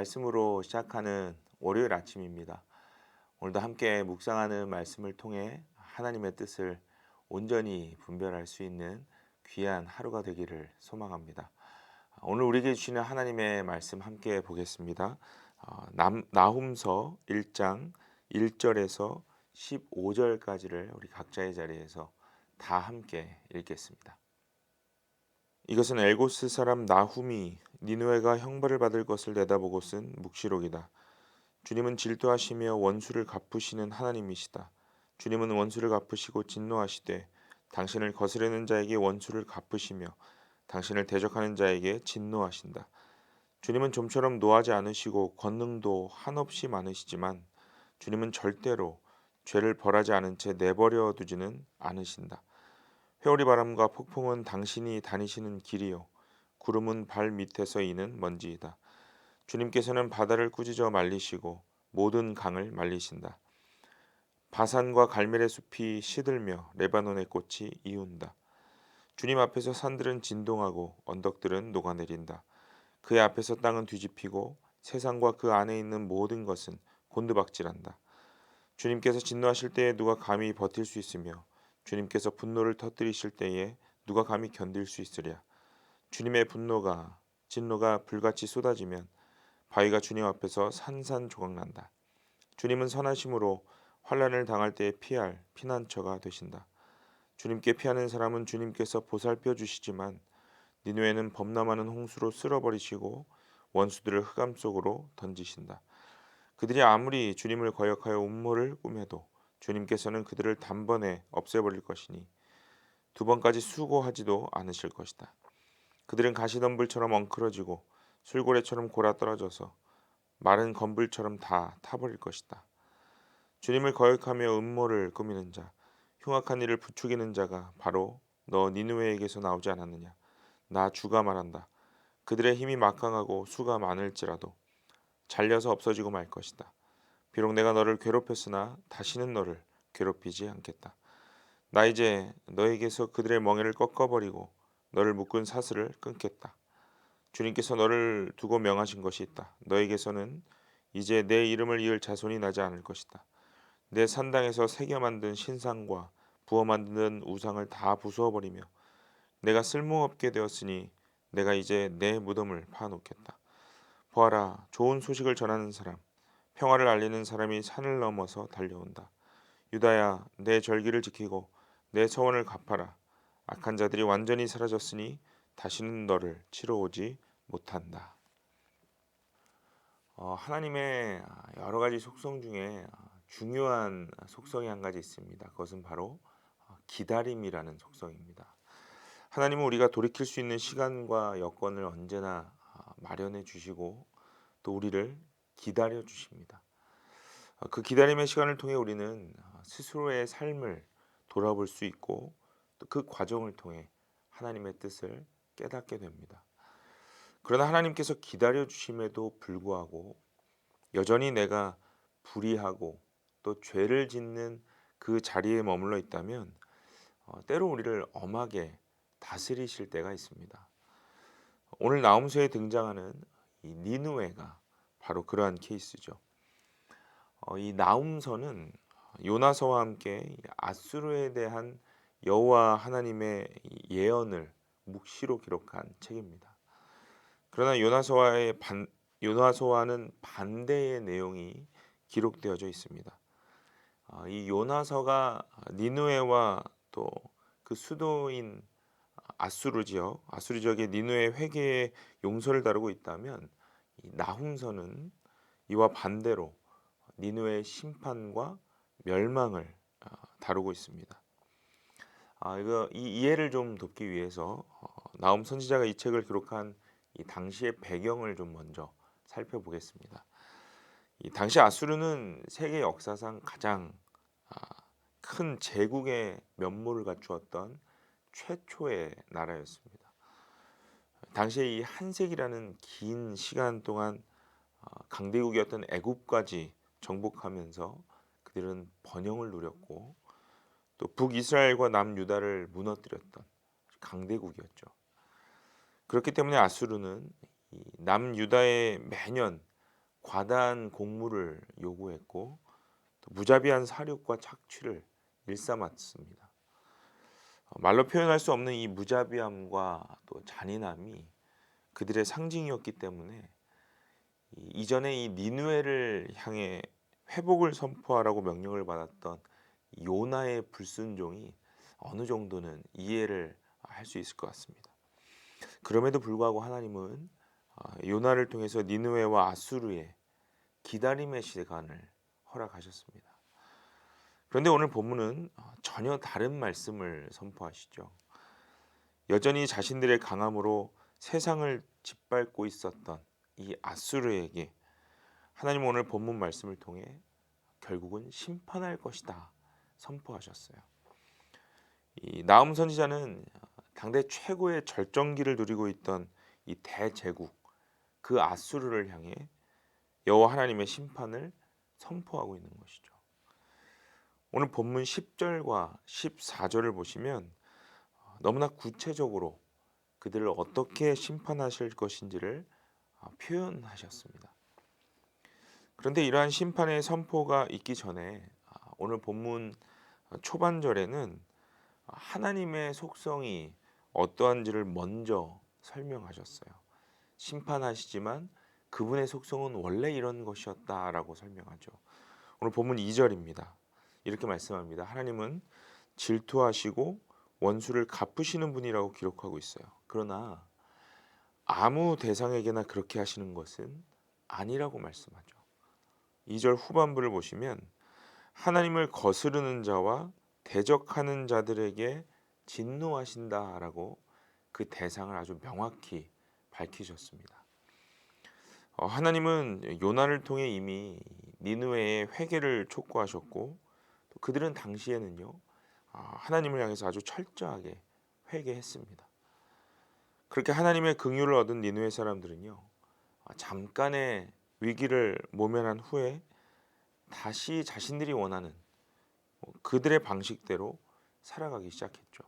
말씀으로 시작하는 월요일 아침입니다. 오늘도 함께 묵상하는 말씀을 통해 하나님의 뜻을 온전히 분별할 수 있는 귀한 하루가 되기를 소망합니다. 오늘 우리에게 주시는 하나님의 말씀 함께 보겠습니다. 나훔서 1장 1절에서 15절까지를 우리 각자의 자리에서 다 함께 읽겠습니다. 이것은 엘고스 사람 나훔이 니느웨가 형벌을 받을 것을 내다보고 쓴 묵시록이다. 주님은 질투하시며 원수를 갚으시는 하나님이시다. 주님은 원수를 갚으시고 진노하시되 당신을 거스르는 자에게 원수를 갚으시며 당신을 대적하는 자에게 진노하신다. 주님은 좀처럼 노하지 않으시고 권능도 한없이 많으시지만 주님은 절대로 죄를 벌하지 않은 채 내버려 두지는 않으신다. 회오리 바람과 폭풍은 당신이 다니시는 길이요 구름은 발 밑에서 이는 먼지이다. 주님께서는 바다를 꾸짖어 말리시고 모든 강을 말리신다. 바산과 갈멜의 숲이 시들며 레바논의 꽃이 이운다. 주님 앞에서 산들은 진동하고 언덕들은 녹아내린다. 그의 앞에서 땅은 뒤집히고 세상과 그 안에 있는 모든 것은 곤두박질한다. 주님께서 진노하실 때에 누가 감히 버틸 수 있으며 주님께서 분노를 터뜨리실 때에 누가 감히 견딜 수 있으랴. 주님의 진노가 불같이 쏟아지면 바위가 주님 앞에서 산산조각난다. 주님은 선하심으로 환난을 당할 때에 피할 피난처가 되신다. 주님께 피하는 사람은 주님께서 보살펴 주시지만 니느웨는 범람하는 홍수로 쓸어버리시고 원수들을 흑암 속으로 던지신다. 그들이 아무리 주님을 거역하여 음모를 꾸며도 주님께서는 그들을 단번에 없애버릴 것이니 두 번까지 수고하지도 않으실 것이다. 그들은 가시덤불처럼 엉클어지고 술고래처럼 골아떨어져서 마른 건불처럼 다 타버릴 것이다. 주님을 거역하며 음모를 꾸미는 자, 흉악한 일을 부추기는 자가 바로 너 니느웨에게서 나오지 않았느냐. 나 주가 말한다. 그들의 힘이 막강하고 수가 많을지라도 잘려서 없어지고 말 것이다. 비록 내가 너를 괴롭혔으나 다시는 너를 괴롭히지 않겠다. 나 이제 너에게서 그들의 멍에를 꺾어버리고 너를 묶은 사슬을 끊겠다. 주님께서 너를 두고 명하신 것이 있다. 너에게서는 이제 내 이름을 이을 자손이 나지 않을 것이다. 내 산당에서 새겨 만든 신상과 부어 만든 우상을 다 부수어버리며 내가 쓸모없게 되었으니 내가 이제 내 무덤을 파놓겠다. 보아라, 좋은 소식을 전하는 사람, 평화를 알리는 사람이 산을 넘어서 달려온다. 유다야, 내 절기를 지키고 내 서원을 갚아라. 악한 자들이 완전히 사라졌으니 다시는 너를 치러 오지 못한다. 하나님의 여러 가지 속성 중에 중요한 속성이 한 가지 있습니다. 그것은 바로 기다림이라는 속성입니다. 하나님은 우리가 돌이킬 수 있는 시간과 여건을 언제나 마련해 주시고 또 우리를 기다려 주십니다. 그 기다림의 시간을 통해 우리는 스스로의 삶을 돌아볼 수 있고 또 그 과정을 통해 하나님의 뜻을 깨닫게 됩니다. 그러나 하나님께서 기다려 주심에도 불구하고 여전히 내가 불의하고 또 죄를 짓는 그 자리에 머물러 있다면 때로 우리를 엄하게 다스리실 때가 있습니다. 오늘 나홈서에 등장하는 이 니느웨가 바로 그러한 케이스죠. 이 나홈서는 요나서와 함께 아수르에 대한 여호와 하나님의 예언을 묵시로 기록한 책입니다. 그러나 요나서와는 반대의 내용이 기록되어져 있습니다. 이 요나서가 니느웨와 또 그 수도인 아수르 지역의 니느웨 회개의 용서를 다루고 있다면 이 나훔서는 이와 반대로 니느웨의 심판과 멸망을 다루고 있습니다. 이 이해를 좀 돕기 위해서 나훔 선지자가 이 책을 기록한 이 당시의 배경을 좀 먼저 살펴보겠습니다. 이 당시 아수르는 세계 역사상 가장 큰 제국의 면모를 갖추었던 최초의 나라였습니다. 당시에 이 한세기라는 긴 시간 동안 강대국이었던 애굽까지 정복하면서 그들은 번영을 누렸고 또 북이스라엘과 남유다를 무너뜨렸던 강대국이었죠. 그렇기 때문에 아수르는 이 남유다에 매년 과다한 공물을 요구했고 또 무자비한 사륙과 착취를 일삼았습니다. 말로 표현할 수 없는 이 무자비함과 또 잔인함이 그들의 상징이었기 때문에 이전에 이 니느웨를 향해 회복을 선포하라고 명령을 받았던 요나의 불순종이 어느 정도는 이해를 할 수 있을 것 같습니다. 그럼에도 불구하고 하나님은 요나를 통해서 니느웨와 아수르의 기다림의 시간을 허락하셨습니다. 그런데 오늘 본문은 전혀 다른 말씀을 선포하시죠. 여전히 자신들의 강함으로 세상을 짓밟고 있었던 이 아수르에게 하나님은 오늘 본문 말씀을 통해 결국은 심판할 것이다 선포하셨어요. 이 나훔 선지자는 당대 최고의 절정기를 누리고 있던 이 대제국 그 아수르를 향해 여호와 하나님의 심판을 선포하고 있는 것이죠. 오늘 본문 10절과 14절을 보시면 너무나 구체적으로 그들을 어떻게 심판하실 것인지를 표현하셨습니다. 그런데 이러한 심판의 선포가 있기 전에 오늘 본문 초반절에는 하나님의 속성이 어떠한지를 먼저 설명하셨어요. 심판하시지만 그분의 속성은 원래 이런 것이었다라고 설명하죠. 오늘 본문 2절입니다. 이렇게 말씀합니다. 하나님은 질투하시고 원수를 갚으시는 분이라고 기록하고 있어요. 그러나 아무 대상에게나 그렇게 하시는 것은 아니라고 말씀하죠. 2절 후반부를 보시면 하나님을 거스르는 자와 대적하는 자들에게 진노하신다라고 그 대상을 아주 명확히 밝히셨습니다. 하나님은 요나를 통해 이미 니느웨의 회개를 촉구하셨고 또 그들은 당시에는요 하나님을 향해서 아주 철저하게 회개했습니다. 그렇게 하나님의 긍휼을 얻은 니느웨 사람들은요 잠깐의 위기를 모면한 후에 다시 자신들이 원하는 그들의 방식대로 살아가기 시작했죠.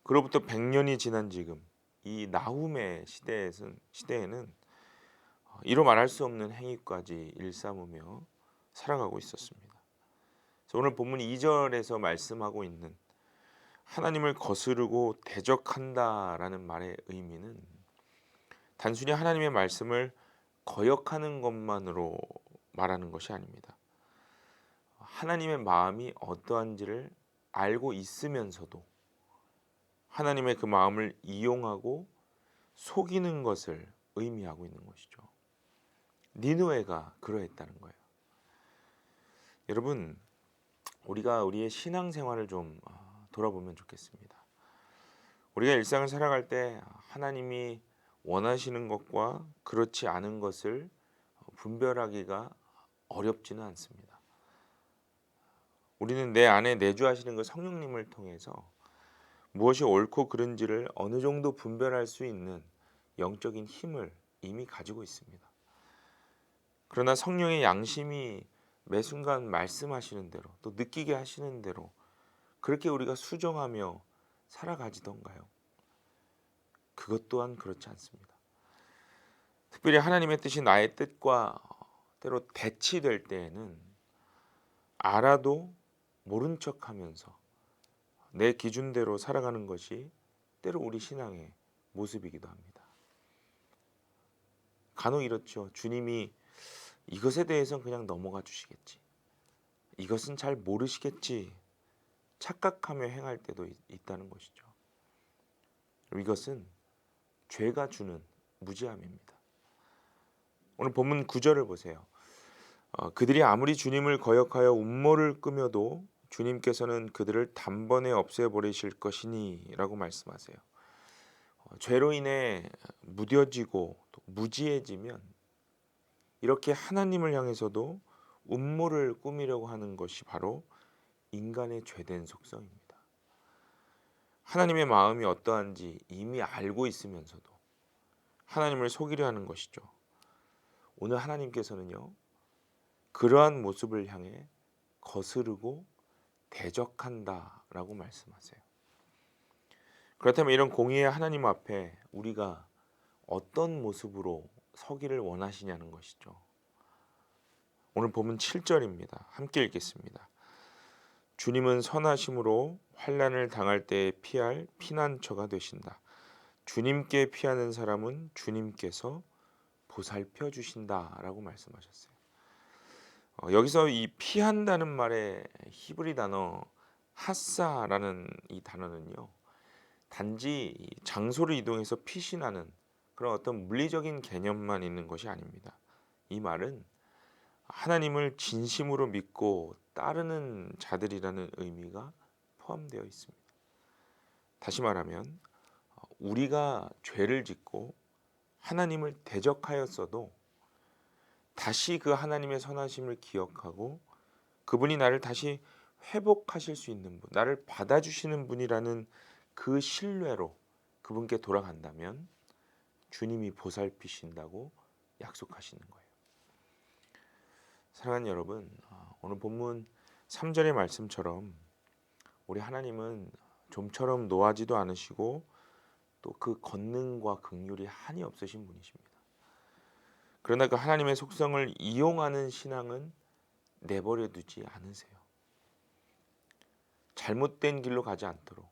그로부터 100년이 지난 지금 이 나훔의 시대에는 이로 말할 수 없는 행위까지 일삼으며 살아가고 있었습니다. 그래서 오늘 본문 2절에서 말씀하고 있는 하나님을 거스르고 대적한다라는 말의 의미는 단순히 하나님의 말씀을 거역하는 것만으로 말하는 것이 아닙니다. 하나님의 마음이 어떠한지를 알고 있으면서도 하나님의 그 마음을 이용하고 속이는 것을 의미하고 있는 것이죠. 니느웨가 그러했다는 거예요. 여러분, 우리가 우리의 신앙생활을 좀 돌아보면 좋겠습니다. 우리가 일상을 살아갈 때 하나님이 원하시는 것과 그렇지 않은 것을 분별하기가 어렵지는 않습니다. 우리는 내 안에 내주하시는 그 성령님을 통해서 무엇이 옳고 그른지를 어느 정도 분별할 수 있는 영적인 힘을 이미 가지고 있습니다. 그러나 성령의 양심이 매 순간 말씀하시는 대로 또 느끼게 하시는 대로 그렇게 우리가 수정하며 살아가지던가요? 그것 또한 그렇지 않습니다. 특별히 하나님의 뜻이 나의 뜻과 때로 대치될 때에는 알아도 모른 척하면서 내 기준대로 살아가는 것이 때로 우리 신앙의 모습이기도 합니다. 간혹 이렇죠. 주님이 이것에 대해서는 그냥 넘어가 주시겠지. 이것은 잘 모르시겠지. 착각하며 행할 때도 있다는 것이죠. 이것은 죄가 주는 무지함입니다. 오늘 본문 9절을 보세요. 그들이 아무리 주님을 거역하여 음모를 꾸며도 주님께서는 그들을 단번에 없애버리실 것이니 라고 말씀하세요. 죄로 인해 무뎌지고 또 무지해지면 이렇게 하나님을 향해서도 음모를 꾸미려고 하는 것이 바로 인간의 죄된 속성입니다. 하나님의 마음이 어떠한지 이미 알고 있으면서도 하나님을 속이려 하는 것이죠. 오늘 하나님께서는요 그러한 모습을 향해 거스르고 대적한다라고 말씀하세요. 그렇다면 이런 공의의 하나님 앞에 우리가 어떤 모습으로 서기를 원하시냐는 것이죠. 오늘 본문 7절입니다. 함께 읽겠습니다. 주님은 선하심으로 환난을 당할 때에 피할 피난처가 되신다. 주님께 피하는 사람은 주님께서 보살펴 주신다라고 말씀하셨어요. 여기서 이 피한다는 말의 히브리 단어 하사라는 이 단어는요, 단지 장소를 이동해서 피신하는 그런 어떤 물리적인 개념만 있는 것이 아닙니다. 이 말은 하나님을 진심으로 믿고 따르는 자들이라는 의미가 포함되어 있습니다. 다시 말하면 우리가 죄를 짓고 하나님을 대적하였어도 다시 그 하나님의 선하심을 기억하고 그분이 나를 다시 회복하실 수 있는 분, 나를 받아주시는 분이라는 그 신뢰로 그분께 돌아간다면 주님이 보살피신다고 약속하시는 거예요. 사랑하는 여러분, 오늘 본문 3절의 말씀처럼 우리 하나님은 좀처럼 노하지도 않으시고 또 그 권능과 긍휼이 한이 없으신 분이십니다. 그러나 그 하나님의 속성을 이용하는 신앙은 내버려 두지 않으세요. 잘못된 길로 가지 않도록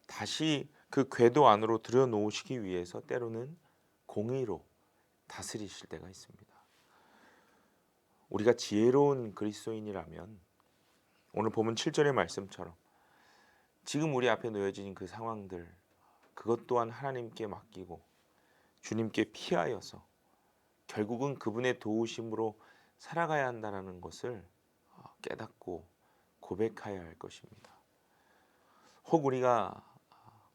다시 그 궤도 안으로 들여놓으시기 위해서 때로는 공의로 다스리실 때가 있습니다. 우리가 지혜로운 그리스도인이라면 오늘 본문 7절의 말씀처럼 지금 우리 앞에 놓여진 그 상황들, 그것 또한 하나님께 맡기고 주님께 피하여서 결국은 그분의 도우심으로 살아가야 한다는 것을 깨닫고 고백해야 할 것입니다. 혹 우리가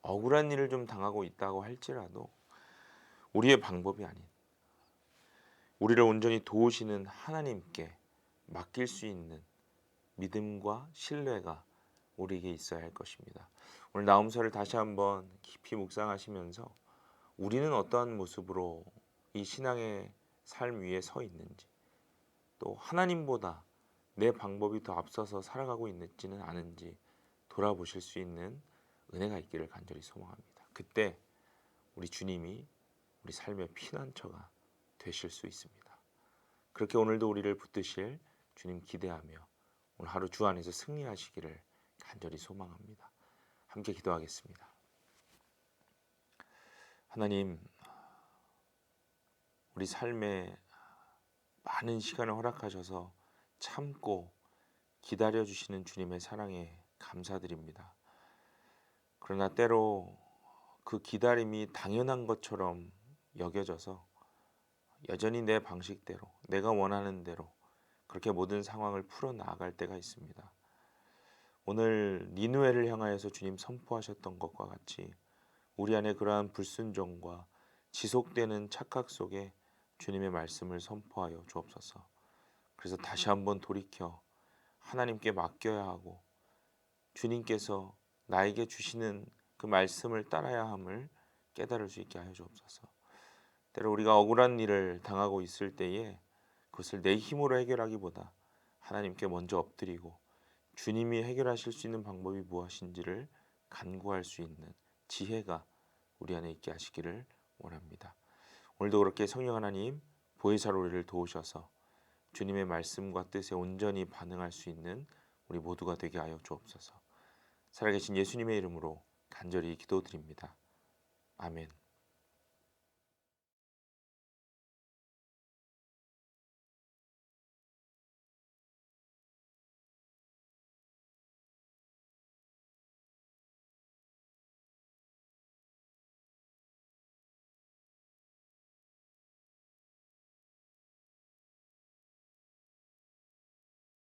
억울한 일을 좀 당하고 있다고 할지라도 우리의 방법이 아닌 우리를 온전히 도우시는 하나님께 맡길 수 있는 믿음과 신뢰가 우리에게 있어야 할 것입니다. 오늘 나음서를 다시 한번 깊이 묵상하시면서 우리는 어떠한 모습으로 이 신앙의 삶 위에 서 있는지, 또 하나님보다 내 방법이 더 앞서서 살아가고 있는지는 아는지 돌아보실 수 있는 은혜가 있기를 간절히 소망합니다. 그때 우리 주님이 우리 삶의 피난처가 되실 수 있습니다. 그렇게 오늘도 우리를 붙드실 주님 기대하며 오늘 하루 주 안에서 승리하시기를 간절히 소망합니다. 함께 기도하겠습니다. 하나님, 우리 삶에 많은 시간을 허락하셔서 참고 기다려주시는 주님의 사랑에 감사드립니다. 그러나 때로 그 기다림이 당연한 것처럼 여겨져서 여전히 내 방식대로, 내가 원하는 대로 그렇게 모든 상황을 풀어나갈 때가 있습니다. 오늘 니느웨를 향하여서 주님 선포하셨던 것과 같이 우리 안에 그러한 불순종과 지속되는 착각 속에 주님의 말씀을 선포하여 주옵소서. 그래서 다시 한번 돌이켜 하나님께 맡겨야 하고 주님께서 나에게 주시는 그 말씀을 따라야 함을 깨달을 수 있게 하여 주옵소서. 때로 우리가 억울한 일을 당하고 있을 때에 그것을 내 힘으로 해결하기보다 하나님께 먼저 엎드리고 주님이 해결하실 수 있는 방법이 무엇인지를 간구할 수 있는 지혜가 우리 안에 있게 하시기를 원합니다. 오늘도 그렇게 성령 하나님 보혜사로 우리를 도우셔서 주님의 말씀과 뜻에 온전히 반응할 수 있는 우리 모두가 되게 하여 주옵소서. 살아계신 예수님의 이름으로 간절히 기도드립니다. 아멘.